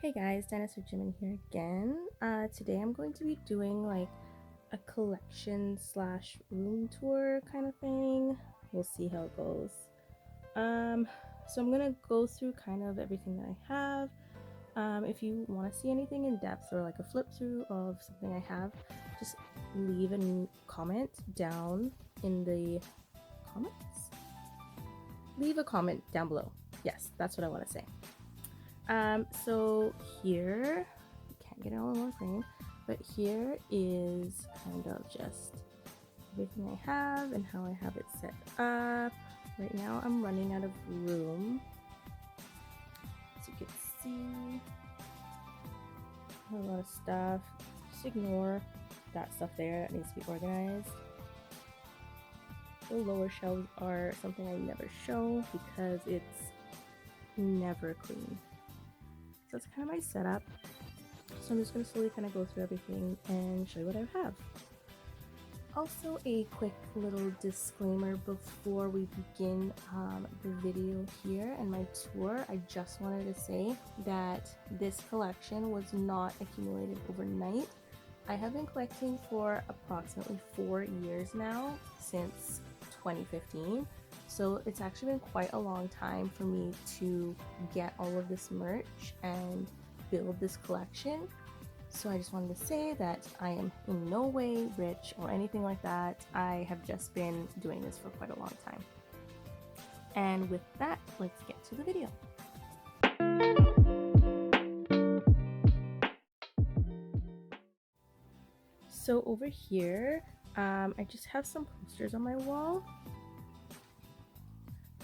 Hey guys, Dennis or Jimin here again. Today I'm going to be doing like a collection slash room tour kind of thing. We'll see how it goes. So I'm gonna go through kind of everything that I have. If you want to see anything in depth or like a flip through of something I have, just leave a comment down in the comments. Leave a comment down below. Yes, that's what I want to say. So here, can't get it all in one frame, but here is kind of just everything I have and how I have it set up. Right now I'm running out of room, as you can see. A lot of stuff. Just ignore that stuff there that needs to be organized. The lower shelves are something I never show because it's never clean. So that's kind of my setup. So I'm just going to slowly kind of go through everything and show you what I have. Also, a quick little disclaimer before we begin the video here and my tour. I just wanted to say that this collection was not accumulated overnight. I have been collecting for approximately 4 years now, since 2015. So it's actually been quite a long time for me to get all of this merch and build this collection. So I just wanted to say that I am in no way rich or anything like that. I have just been doing this for quite a long time. And with that, let's get to the video. So over here, I just have some posters on my wall.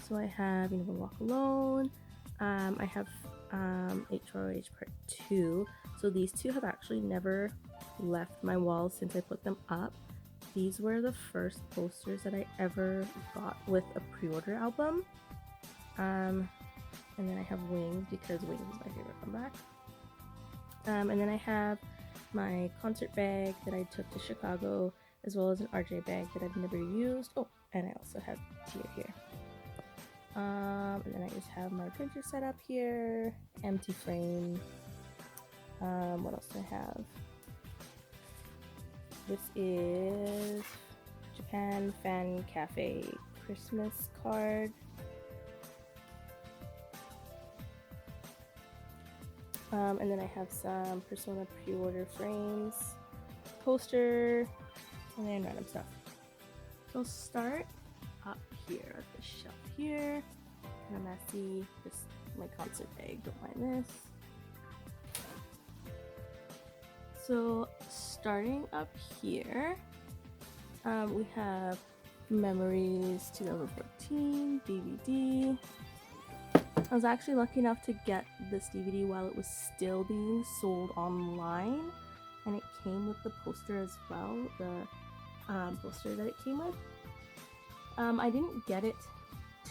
So I have You Never Walk Alone. I have HRH Part 2. So these two have actually never left my wall since I put them up. These were the first posters that I ever got with a pre-order album. And then I have Wings because Wings is my favorite comeback. And then I have my concert bag that I took to Chicago, as well as an RJ bag that I've never used. Oh, and I also have Tia here. And then I just have my printer set up here, empty frame. What else do I have? This is Japan Fan Cafe Christmas card. And then I have some Persona pre-order frames, poster, and then random stuff. So I'll start up here at the shelf here. Kind of messy. Just my concert bag, don't mind this. So starting up here, we have Memories 2014 DVD. I was actually lucky enough to get this DVD while it was still being sold online, and it came with the poster as well, the poster that it came with. I didn't get it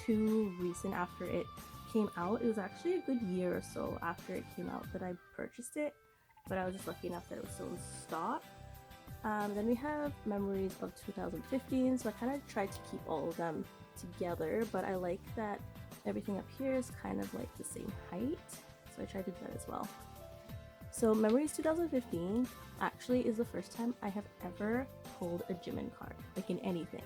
too recent after it came out. It was actually a good year or so after it came out that I purchased it, but I was just lucky enough that it was still in stock. Then we have Memories of 2015, so I kind of tried to keep all of them together, but I like that everything up here is kind of like the same height, so I tried to do that as well. So Memories 2015 actually is the first time I have ever pulled a Jimin card, like in anything.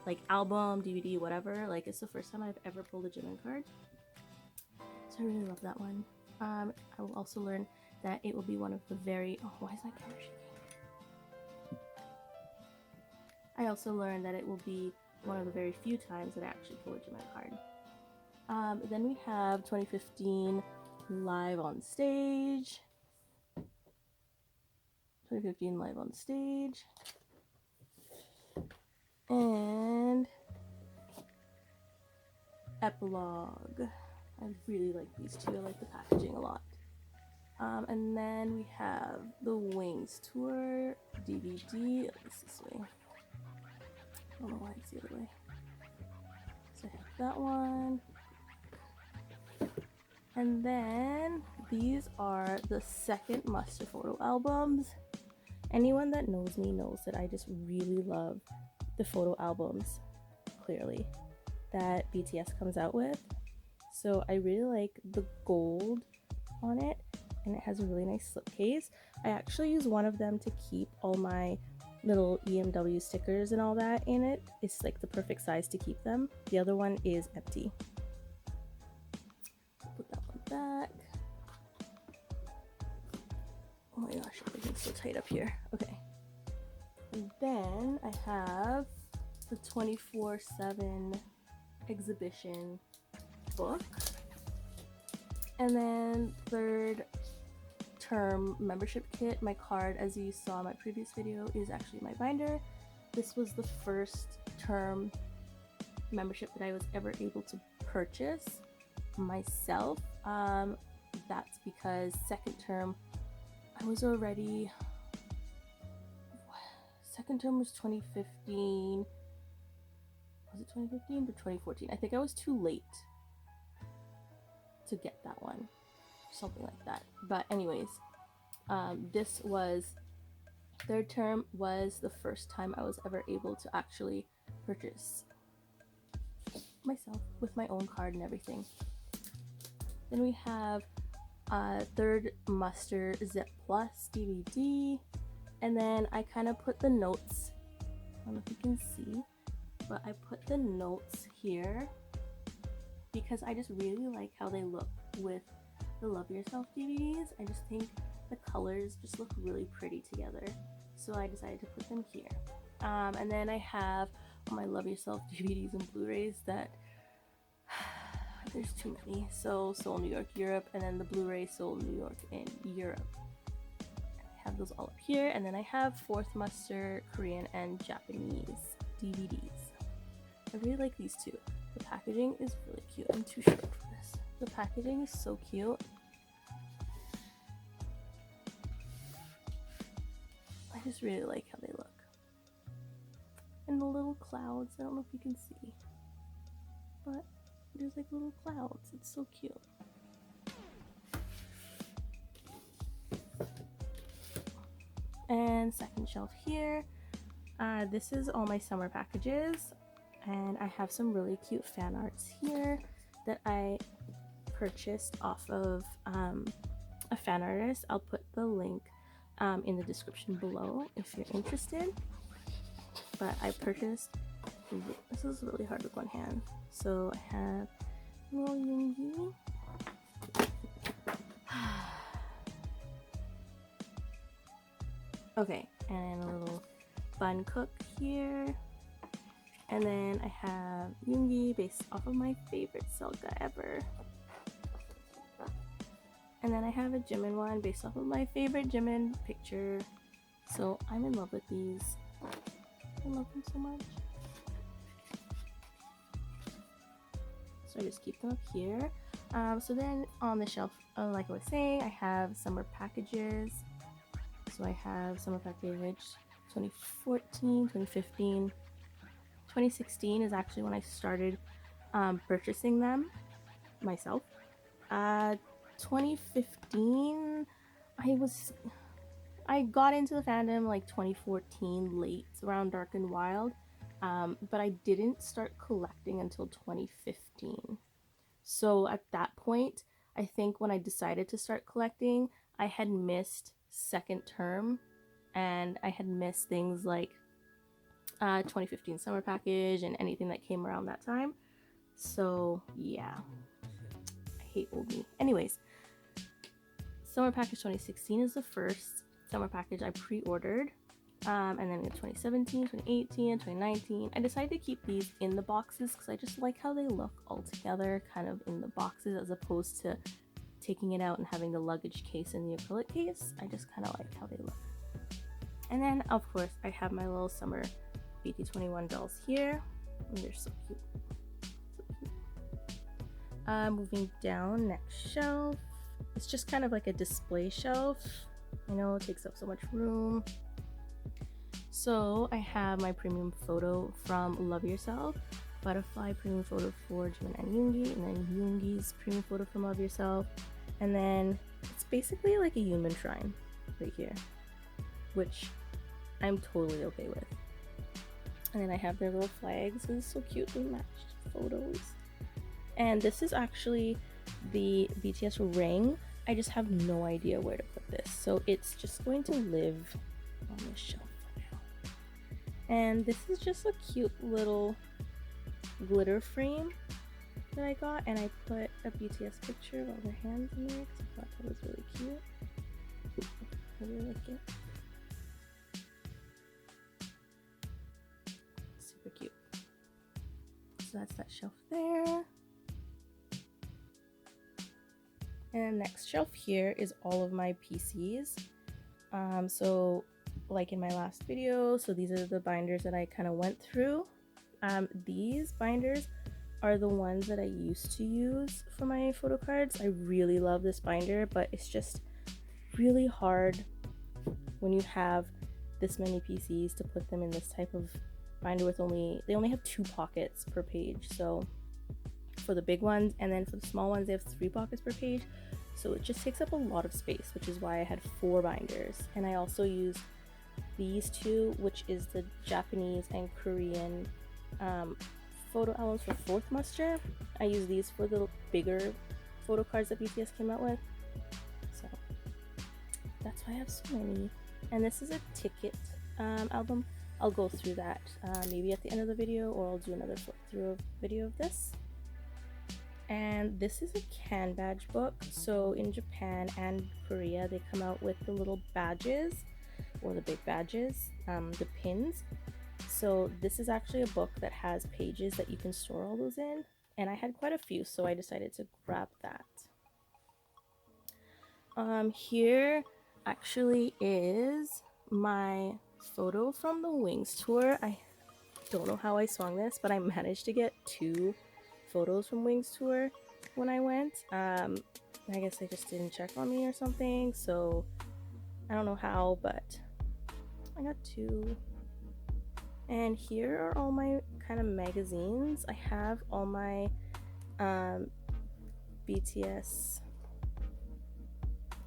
Like album, DVD, whatever, like it's the first time I've ever pulled a Jimin card. So I really love that one. I will also learn that it will be one of the very, oh, why is my camera shaking? I also learned that it will be one of the very few times that I actually pull a Jimin card. Then we have 2015 Live on Stage. 2015 Live on Stage. And Epilogue. I really like these two. I like the packaging a lot. And then we have the Wings Tour DVD. This way. I don't know why it's the other way. So I have that one. And then these are the second Muster photo albums. Anyone that knows me knows that I just really love the photo albums, clearly, that BTS comes out with. So I really like the gold on it, and it has a really nice slipcase. I actually use one of them to keep all my little EMW stickers and all that in it. It's like the perfect size to keep them. The other one is empty. Put that one back. Oh my gosh, everything's so tight up here. Okay. And then I have the 24/7 exhibition book. And then third term membership kit. My card, as you saw in my previous video, is actually my binder. This was the first term membership that I was ever able to purchase myself. That's because second term I was already, second term was 2015. Was it 2015 or 2014? I think I was too late to get that one, something like that. But anyways, this was third term was the first time I was ever able to actually purchase myself with my own card and everything. Then we have third muster Zip Plus DVD, and then I kind of put the notes, I don't know if you can see, but I put the notes here because I just really like how they look with the Love Yourself DVDs. I just think the colors just look really pretty together, so I decided to put them here. And then I have all my Love Yourself DVDs and Blu-rays that there's too many. So Seoul, New York, Europe, and then the Blu-ray Seoul, New York, and Europe. I have those all up here, and then I have fourth muster Korean and Japanese DVDs. I really like these two. The packaging is really cute. I'm too short for this. The packaging is so cute. I just really like how they look. And the little clouds, I don't know if you can see, but there's like little clouds. It's so cute. And second shelf here. This is all my summer packages, and I have some really cute fan arts here that I purchased off of a fan artist. I'll put the link in the description below if you're interested. But I purchased, this is really hard with one hand. So I have little Yoongi. Okay, and a little bun cook here. And then I have Yoongi based off of my favorite Selga ever. And then I have a Jimin one based off of my favorite Jimin picture. So I'm in love with these. I love them so much. So I just keep them up here. So then on the shelf, like I was saying, I have summer packages. So I have summer package 2014, 2015, 2016 is actually when I started purchasing them myself. 2015, I got into the fandom like 2014 late, around Dark and Wild, but I didn't start collecting until 2015. So at that point, I think when I decided to start collecting, I had missed second term, and I had missed things like 2015 summer package and anything that came around that time. So yeah, I hate old me. Anyways, summer package 2016 is the first summer package I pre-ordered, and then we have 2017, 2018, 2019. I decided to keep these in the boxes because I just like how they look all together, kind of in the boxes, as opposed to taking it out and having the luggage case and the acrylic case. I just kind of like how they look. And then of course I have my little summer BT21 dolls here, and they're so cute. So cute. Moving down, next shelf. It's just kind of like a display shelf. I know it takes up so much room. So I have my premium photo from Love Yourself, butterfly premium photo for Jimin and Yoongi, and then Yoongi's premium photo from Love Yourself, and then it's basically like a human shrine right here, which I'm totally okay with. And then I have their little flags. This is so cute. They matched photos. And this is actually the BTS ring I just have no idea where to put this. So it's just going to live on the shelf for now. And this is just a cute little glitter frame that I got, and I put a BTS picture of all their hands in there because I thought that was really cute. I really like it. Super cute. So that's that shelf there. And next shelf here is all of my PCs. So like in my last video, so these are the binders that I kind of went through. These binders are the ones that I used to use for my photo cards. I really love this binder, but it's just really hard when you have this many PCs to put them in this type of binder with they only have 2 pockets per page. So for the big ones, and then for the small ones they have 3 pockets per page, so it just takes up a lot of space, which is why I had 4 binders. And I also use these 2, which is the Japanese and Korean photo albums for 4th muster. I use these for the bigger photo cards that BTS came out with, so that's why I have so many. And this is a ticket album. I'll go through that maybe at the end of the video, or I'll do another flip through video of this. And this is a can badge book. So in Japan and Korea, they come out with the little badges, or the big badges, the pins. So this is actually a book that has pages that you can store all those in, and I had quite a few, so I decided to grab that. Here actually is my photo from the Wings tour. I don't know how I swung this, but I managed to get 2 photos from Wings tour when I went. I guess they just didn't check on me or something, so I don't know how, but I got 2. And here are all my kind of magazines. I have all my BTS,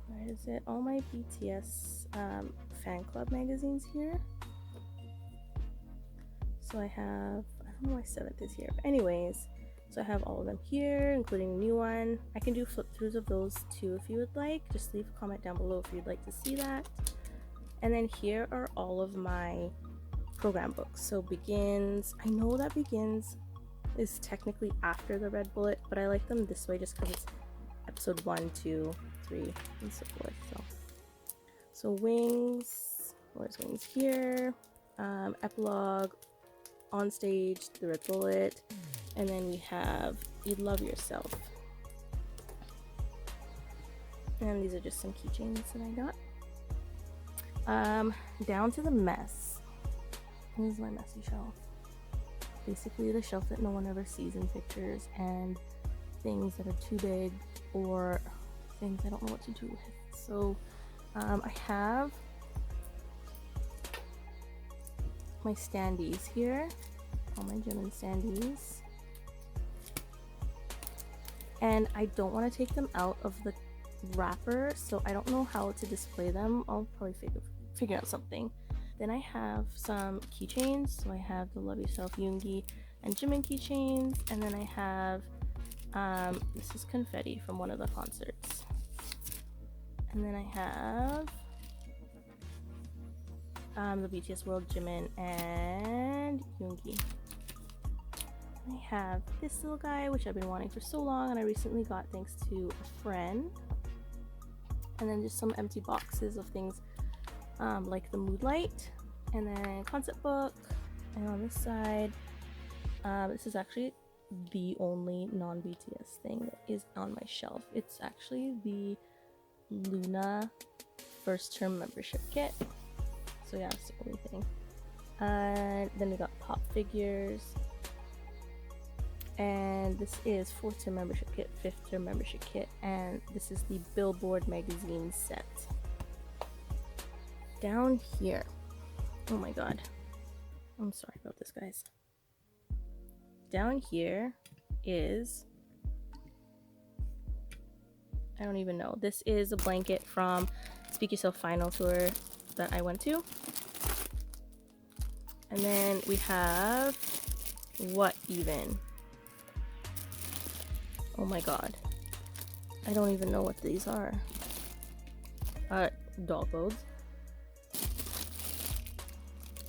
where is it? All my BTS fan club magazines here. So I have, I don't know why 7th is here, but anyways, so I have all of them here, including a new one. I can do flip throughs of those too if you would like. Just leave a comment down below if you'd like to see that. And then here are all of my program books. So Begins, I know that Begins is technically after the Red Bullet, but I like them this way just because it's episode 1, 2, 3, and so forth. So Wings, where's Wings here? Epilogue, On Stage, the Red Bullet, and then we have You'd Love Yourself. And these are just some keychains that I got. Down to the mess. This is my messy shelf. Basically the shelf that no one ever sees in pictures, and things that are too big or things I don't know what to do with. So I have my standees here, all my Jimin standees, and I don't want to take them out of the wrapper, so I don't know how to display them. I'll probably figure out something. Then I have some keychains. So I have the Love Yourself Yoongi and Jimin keychains, and then I have this is confetti from one of the concerts, and then I have the BTS World Jimin and Yoongi. I have this little guy, which I've been wanting for so long, and I recently got thanks to a friend. And then just some empty boxes of things like the mood light, and then concept book. And on this side, this is actually the only non-BTS thing that is on my shelf. It's actually the Luna first term membership kit. So yeah, that's the only thing. And then we got pop figures, and this is 4th term membership kit, 5th term membership kit, and this is the Billboard magazine set. Down here, oh my god, I'm sorry about this, guys. Down here is, I don't even know, this is a blanket from Speak Yourself final tour that I went to. And then we have what even? Oh my god. I don't even know what these are. Doll clothes.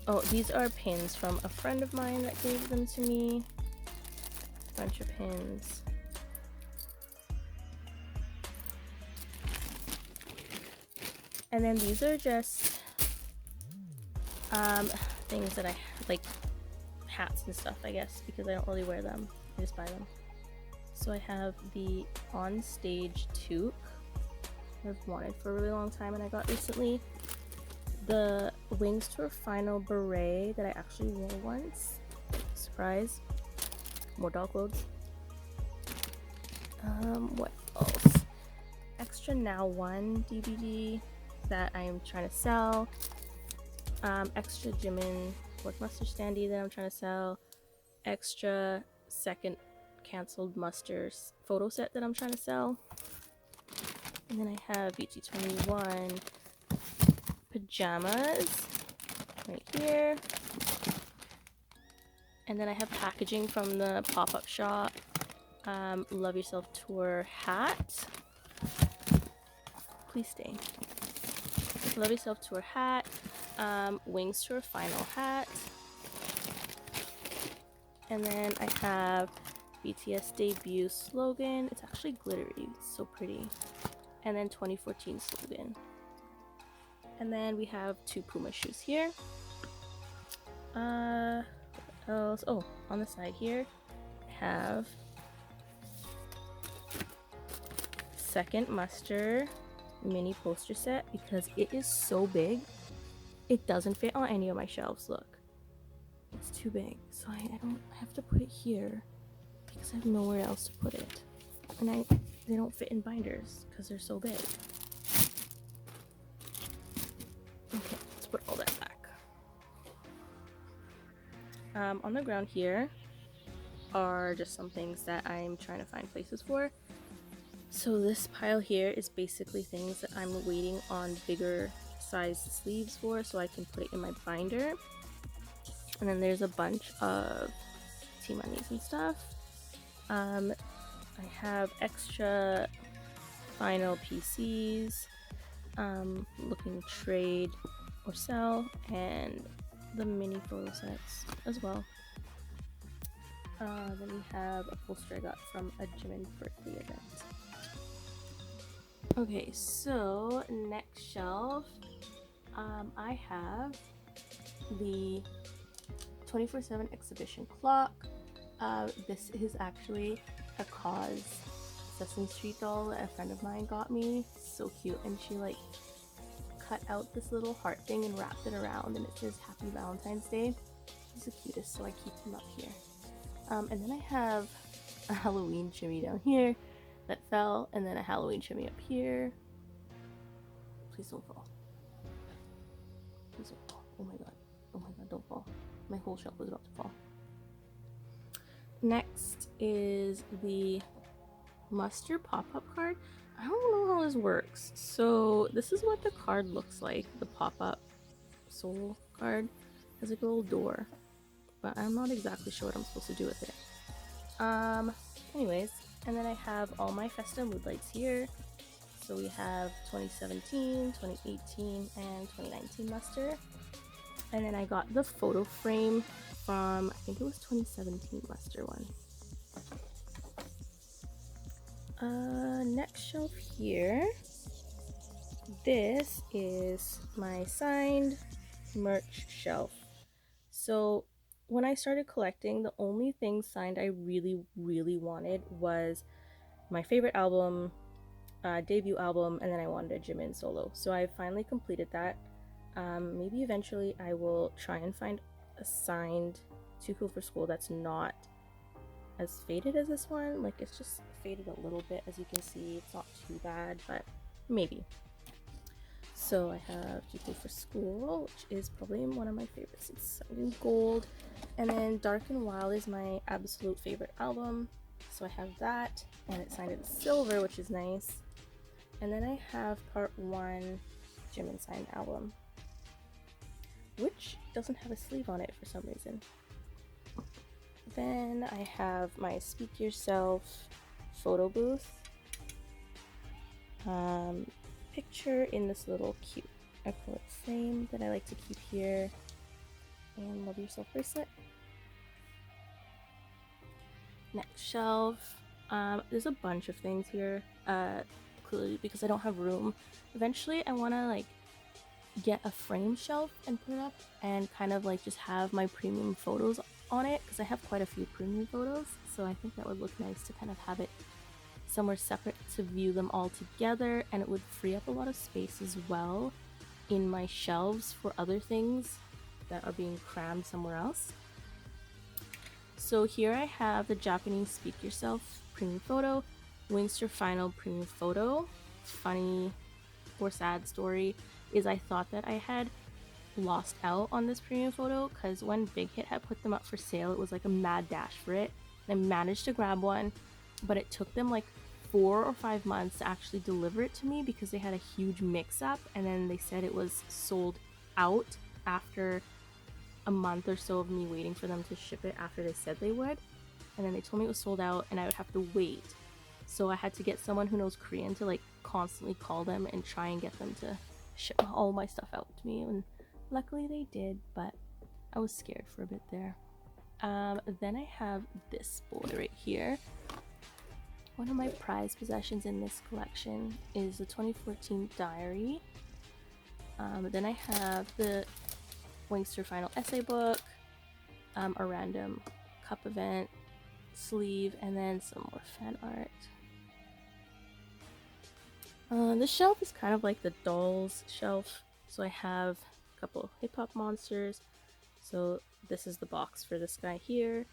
Oh, these are pins from a friend of mine that gave them to me. Bunch of pins. And then these are just things that I like, hats and stuff, I guess, because I don't really wear them. I just buy them. So I have the on stage toque I've wanted for a really long time and I got recently. The Wings to a Final beret that I actually wore once. Surprise. More doll clothes. What else? Extra Now One DVD that I'm trying to sell. Extra Jimin Pork Mustard Standee that I'm trying to sell. Extra second canceled Mustard photo set that I'm trying to sell. And then I have BT21 pajamas right here. And then I have packaging from the pop-up shop. Love Yourself Tour hat. Please stay. Love Yourself Tour hat. Wings Tour Final hat. And then I have BTS debut slogan. It's actually glittery. It's so pretty. And then 2014 slogan. And then we have 2 Puma shoes here. What else? Oh, on the side here, I have second Muster mini poster set because it is so big. It doesn't fit on any of my shelves. Look. It's too big, so I have to put it here because I have nowhere else to put it, and they don't fit in binders because they're so big. Okay, let's put all that back. On the ground here are just some things that I'm trying to find places for. So this pile here is basically things that I'm waiting on bigger size sleeves for so I can put it in my binder. And then there's a bunch of T-monies and stuff. I have extra final PCs, looking to trade or sell, and the mini photo sets as well. Then we have a poster I got from a Jimin birthday event. Okay, so next shelf, I have the 24/7 exhibition clock. This is actually a Cause Sesame Street doll that a friend of mine got me. So cute, and she like cut out this little heart thing and wrapped it around, and it says Happy Valentine's Day. She's the cutest, so I keep them up here. And then I have a Halloween shimmy down here that fell, and then a Halloween shimmy up here. Please don't fall. Please don't fall. Oh my god. Oh my god, don't fall. My whole shelf was about to fall. Next is the Mustard pop-up card. I don't know how this works. So this is what the card looks like. The pop-up soul card has like a little door, but I'm not exactly sure what I'm supposed to do with it. Anyways, and then I have all my Festa mood lights here. So we have 2017, 2018, and 2019 Mustard. And then I got the photo frame from, I think it was 2017 Mustard one. Next shelf here. This is my signed merch shelf. So when I started collecting, the only thing signed I really wanted was my favorite album, debut album, and then I wanted a Jimin solo. So I finally completed that. Maybe eventually I will try and find a signed Too Cool for School that's not as faded as this one. Like, it's just faded a little bit, as you can see. It's not too bad, but maybe. So I have Too Cool for School, which is probably one of my favorites. It's signed in gold. And then Dark and Wild is my absolute favorite album. So I have that, and it's signed in silver, which is nice. And then I have Part 1 Jimin signed album, which doesn't have a sleeve on it for some reason. Then I have my Speak Yourself photo booth. picture in this little cute acrylic frame that I like to keep here. And Love Yourself bracelet. Next shelf. There's a bunch of things here, clearly because I don't have room. Eventually I want to like get a frame shelf and put it up and kind of like just have my premium photos on it, because I have quite a few premium photos, so I think that would look nice to kind of have it somewhere separate to view them all together, and it would free up a lot of space as well in my shelves for other things that are being crammed somewhere else. So here I have the Japanese Speak Yourself premium photo, Wingster Final premium photo. Funny or sad story is I thought that I had lost out on this premium photo because when Big Hit had put them up for sale, it was like a mad dash for it. And I managed to grab one, but it took them like 4 or 5 months to actually deliver it to me because they had a huge mix-up, and then they said it was sold out after a month or so of me waiting for them to ship it after they said they would. And then they told me it was sold out and I would have to wait. So I had to get someone who knows Korean to like constantly call them and try and get them to ship all my stuff out to me, and luckily they did, but I was scared for a bit there. Then I have this boy right here. One of my prized possessions in this collection is the 2014 diary. Then I have the Wingster Final essay book, a random cup event sleeve, and then some more fan art. This shelf is kind of like the dolls shelf, so I have a couple hip hop monsters. So this is the box for this guy here.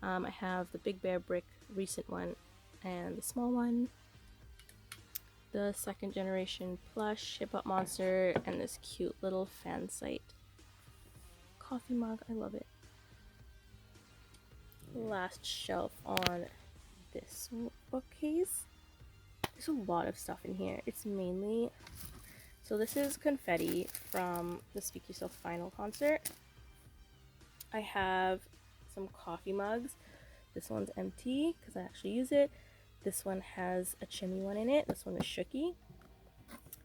I have the Big Bear brick recent one and the small one, the second generation plush hip hop monster, and this cute little fan site coffee mug. I love it. Last shelf on this bookcase. There's a lot of stuff in here. It's mainly, so this is confetti from the Speak Yourself Final concert. I have some coffee mugs. This one's empty because I actually use it. This one has a chimney one in it. This one is Shooky.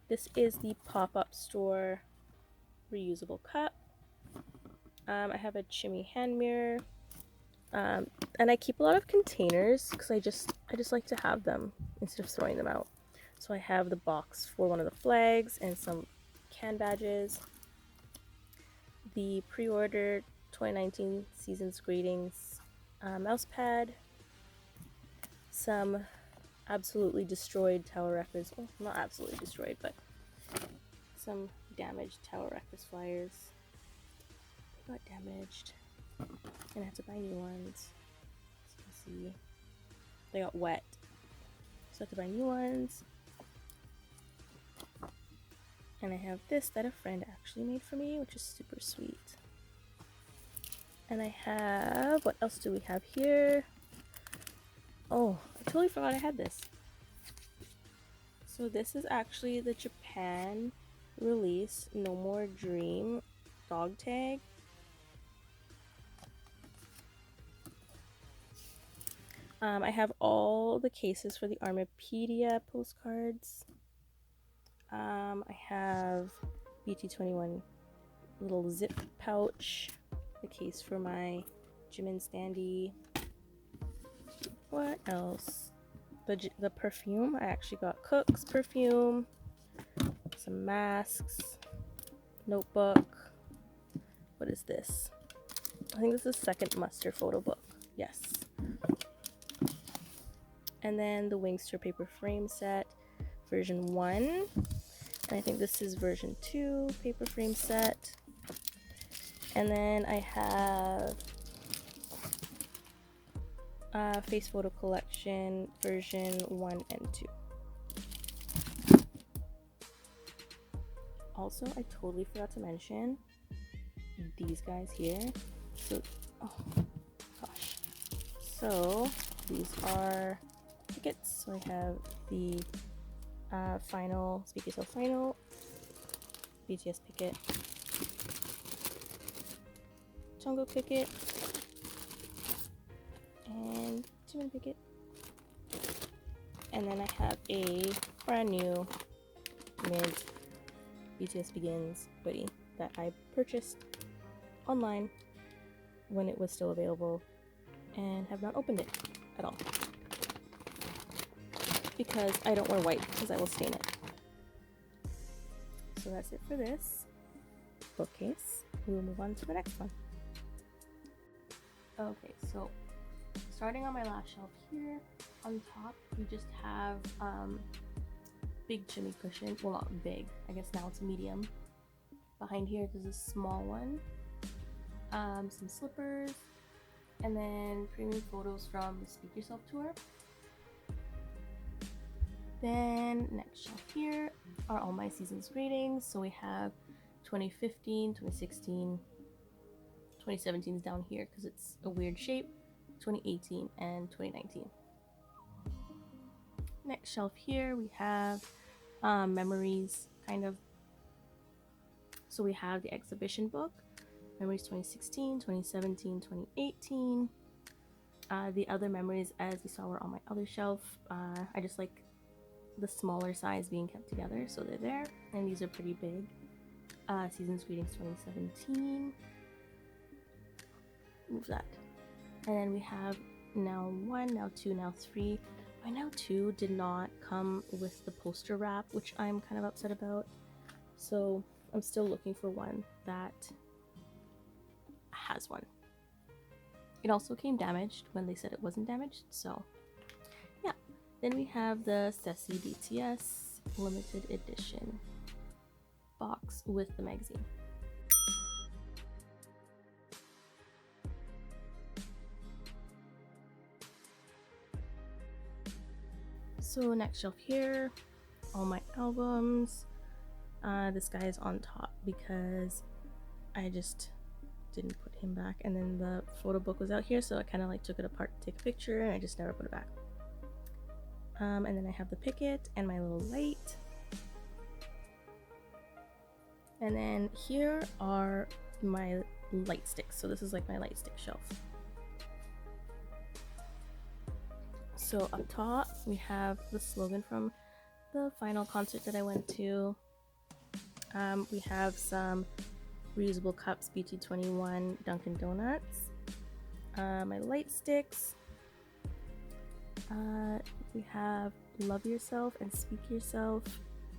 This is the pop-up store reusable cup. I have a chimney hand mirror. And I keep a lot of containers because I just like to have them instead of throwing them out. So I have the box for one of the flags and some can badges. The pre-order 2019 season's greetings mouse pad. Some absolutely destroyed Tower Records. Well, not absolutely destroyed, but some damaged Tower Records flyers. They got damaged. And I have to buy new ones. As you can see, they got wet, so I have to buy new ones. And I have this that a friend actually made for me, which is super sweet. And I have, what else do we have here? Oh, I totally forgot I had this. So this is actually the Japan release No More Dream dog tag. I have all the cases for the Armapedia postcards. I have BT21 little zip pouch, the case for my Jimin standee. What else? The perfume. I actually got Cook's perfume, some masks, notebook. What is this? I think this is second muster photo book. Yes. And then the Wingster paper frame set, version 1. And I think this is version 2 paper frame set. And then I have face photo collection version 1 and 2. Also, I totally forgot to mention these guys here. So, oh gosh. So these are tickets. So I have the final Speak Yourself Final, BTS ticket, Jungkook ticket, and Jimin ticket. And then I have a brand new mint BTS Begins hoodie that I purchased online when it was still available and have not opened it at all because I don't wear white because I will stain it. So that's it for this bookcase. We will move on to the next one. Okay, so starting on my last shelf here, on top we just have big Jimmy cushion. Well, not big, I guess now it's medium. Behind here there's a small one, some slippers, and then premium photos from the Speak Yourself tour. Then next shelf here are all my season's gradings. So we have 2015, 2016, 2017 is down here because it's a weird shape, 2018 and 2019. Next shelf here we have memories, kind of. So we have the exhibition book, Memories 2016, 2017, 2018. The other memories, as you saw, were on my other shelf. I just like the smaller size being kept together, so they're there, and these are pretty big. Season's Greetings 2017. Move that. And then we have now 1, now 2, now 3. My now 2 did not come with the poster wrap, which I'm kind of upset about. So I'm still looking for one that has one. It also came damaged when they said it wasn't damaged, so yeah. Then we have the Ceci BTS limited edition box with the magazine. So next shelf here, all my albums. This guy is on top because I just didn't put him back, and then the photo book was out here, so I kind of like took it apart to take a picture, and I just never put it back. And then I have the picket and my little light. And then here are my light sticks. So this is like my light stick shelf. So up top we have the slogan from the final concert that I went to. We have some reusable cups, BT21 Dunkin' Donuts. My light sticks. We have Love Yourself and Speak Yourself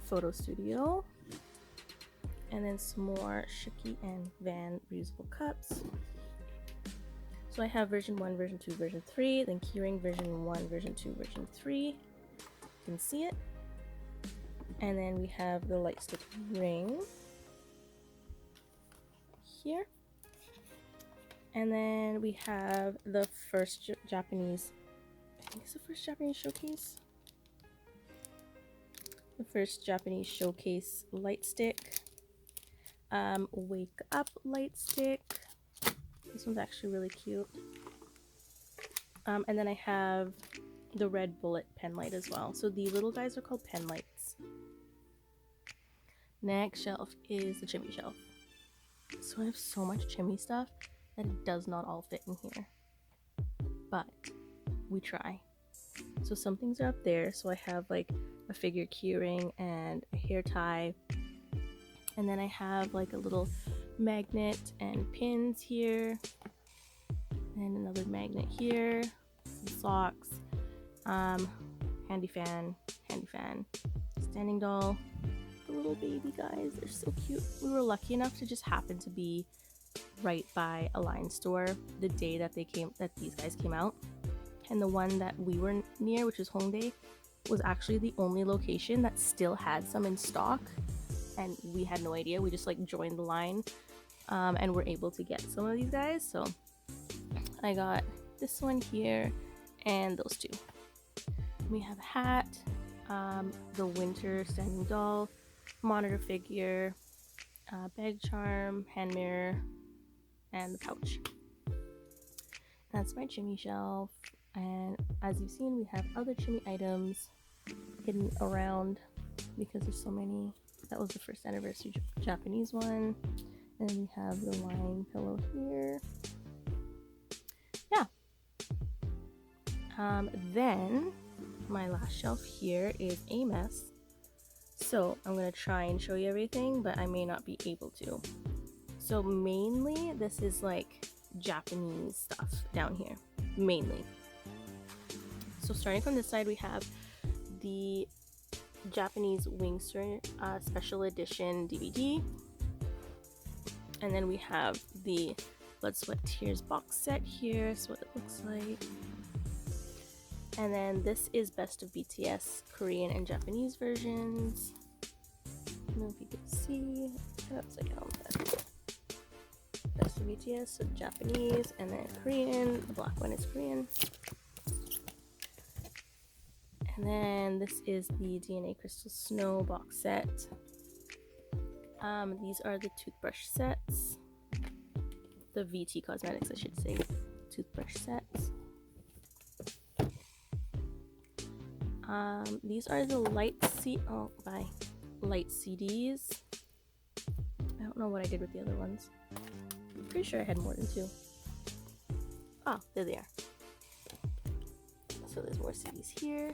photo studio. And then some more Shiki and Van reusable cups. So I have version 1, version 2, version 3, then keyring version 1, version 2, version 3. You can see it. And then we have the light stick ring here. And then we have the first Japanese, I think it's the first Japanese showcase. The first Japanese showcase light stick. Wake Up light stick. This one's actually really cute. And then I have the red bullet pen light as well. So these little guys are called pen lights. Next shelf is the Jimmy shelf. So I have so much Jimmy stuff that it does not all fit in here. But we try. So some things are up there. So I have like a figure keyring and a hair tie. And then I have like a little magnet and pins here. And another magnet here. Some socks. Handy fan. Standing doll. The little baby guys, they're so cute. We were lucky enough to just happen to be right by a line store the day that these guys came out. And the one that we were near, which is Hongdae, was actually the only location that still had some in stock, and we had no idea. We just like joined the line and were able to get some of these guys. So I got this one here and those two. We have a hat, the winter standing doll, monitor figure, bag charm, hand mirror, and the pouch. That's my Jimmy shelf, and as you've seen, we have other Jimmy items hidden around because there's so many. That was the first anniversary Japanese one, and we have the wine pillow here. Yeah. Then my last shelf here is a mess. So I'm gonna try and show you everything, but I may not be able to. So mainly this is like Japanese stuff down here, mainly. So starting from this side, we have the Japanese Wingster special edition DVD, and then we have the Blood, Sweat, Tears box set here. That's what it looks like. And then this is Best of BTS Korean and Japanese versions. I don't know if you can see. That's like Best of BTS, so Japanese, and then Korean. The black one is Korean. And then this is the DNA Crystal Snow box set. These are the toothbrush sets. The VT Cosmetics, I should say, toothbrush sets. These are the light CDs. I don't know what I did with the other ones. I'm pretty sure I had more than 2. Oh, there they are. So there's more CDs here.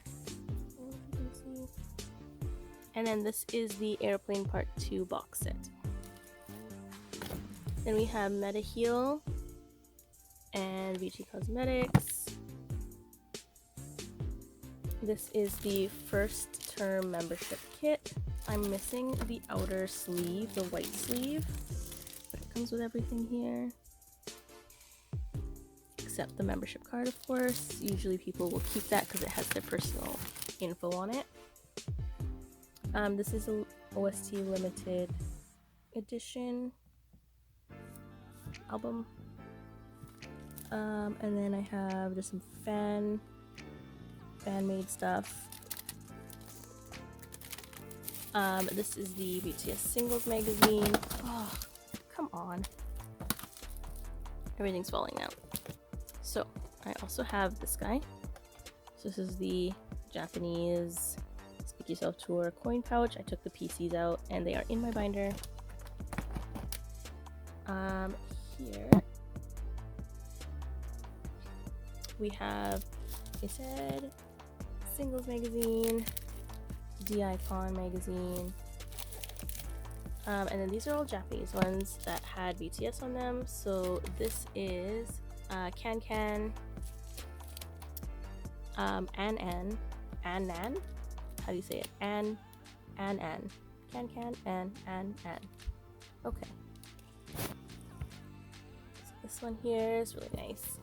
You can see. And then this is the Airplane Part 2 box set. Then we have Meta Heal and VT Cosmetics. This is the first term membership kit. I'm missing the outer sleeve, the white sleeve, but it comes with everything here. Except the membership card, of course. Usually people will keep that because it has their personal info on it. This is a OST limited edition album. And then I have just some fan-made stuff. This is the BTS singles magazine. Oh, come on. Everything's falling out. So, I also have this guy. So this is the Japanese Speak Yourself Tour coin pouch. I took the PCs out and they are in my binder. Here we have, like I said, singles magazine, D-Icon magazine, and then these are all Japanese ones that had BTS on them. So this is Can, An, how do you say it? An, Can, An. Okay. So this one here is really nice.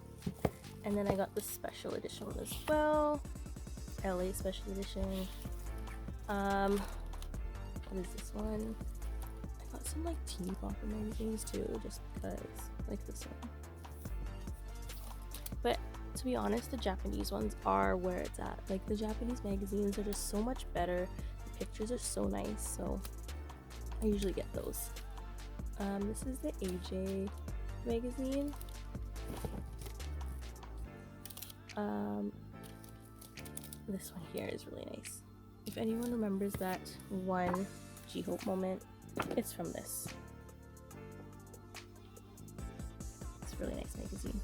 And then I got the special edition one as well. LA special edition. What is this one? I got some like teeny bopper magazines too, just because, like this one. But to be honest, the Japanese ones are where it's at. Like the Japanese magazines are just so much better. The pictures are so nice, so I usually get those. This is the AJ magazine. This one here is really nice. If anyone remembers that one J-Hope moment, it's from this. It's a really nice magazine.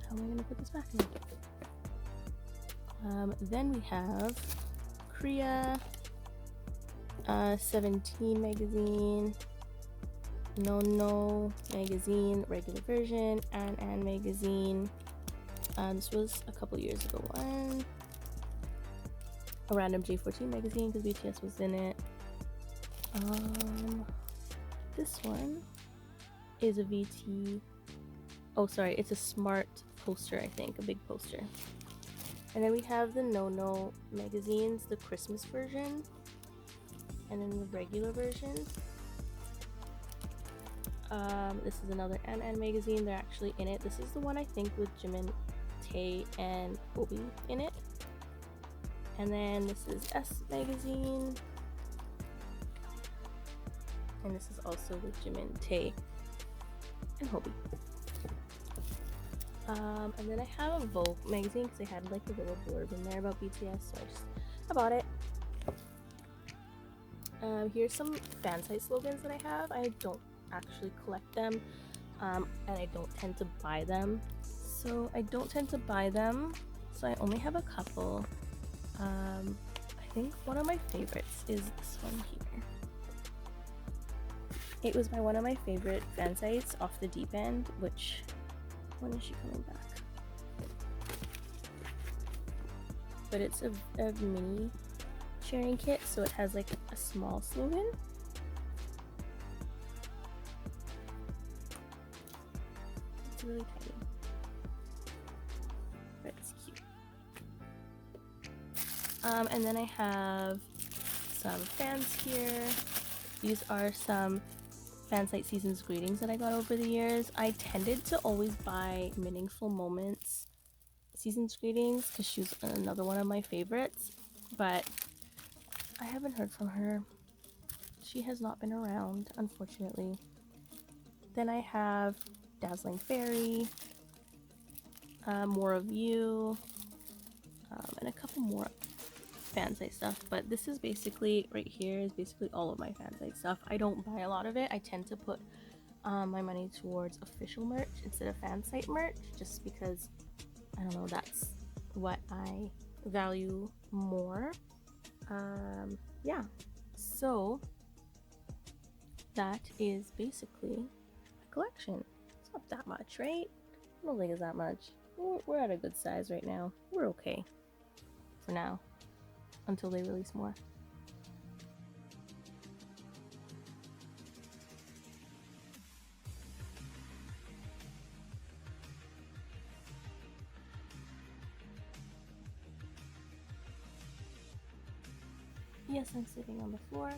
How am I gonna put this back now? Then we have Korea 17 magazine, No magazine, regular version, An magazine. This was a couple years ago one. A random J14 magazine because BTS was in it. This one is a VT. Oh, sorry, it's a smart poster, I think, a big poster. And then we have the No magazines, the Christmas version, and then the regular version. This is another An magazine. They're actually in it. This is the one I think with Jimin, Tae, and Hobi in it. And then this is S magazine. And this is also with Jimin, Tae, and Hobi. And then I have a Vogue magazine because they had like a little blurb in there about BTS, so I bought it. Here's some fan site slogans that I have. I don't actually collect them, and I don't tend to buy them. So I only have a couple. I think one of my favorites is this one here. It was by one of my favorite fan sites, Off the Deep End, which, when is she coming back? But it's a mini sharing kit, so it has like a small slogan. It's really tiny, but it's cute. And then I have some fans here. These are some fansite seasons greetings that I got over the years. I tended to always buy Meaningful Moments seasons greetings because she's another one of my favorites, but I haven't heard from her. She has not been around, unfortunately. Then I have Dazzling Fairy, More of You, and a couple more fansite stuff, but this is basically right here is basically all of my fansite stuff. I don't buy a lot of it. I tend to put my money towards official merch instead of fansite merch, just because I don't know, that's what I value more. Yeah, so that is basically a collection. It's not that much, right? I don't think it's that much. We're at a good size right now. We're okay for now until they release more. Yes, I'm sitting on the floor.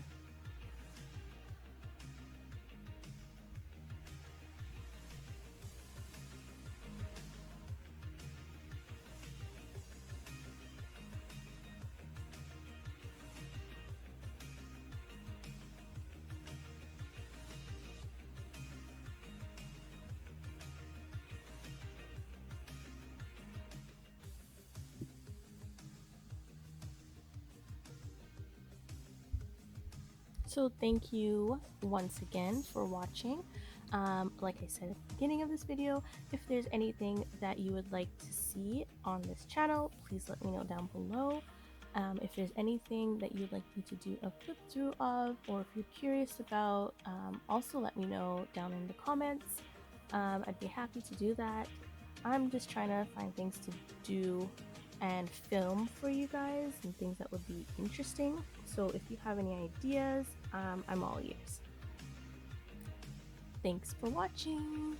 So thank you once again for watching. Like I said at the beginning of this video, if there's anything that you would like to see on this channel, please let me know down below. If there's anything that you'd like me to do a flip through of, or if you're curious about, also let me know down in the comments. I'd be happy to do that. I'm just trying to find things to do and film for you guys and things that would be interesting. So if you have any ideas, I'm all ears. Thanks for watching.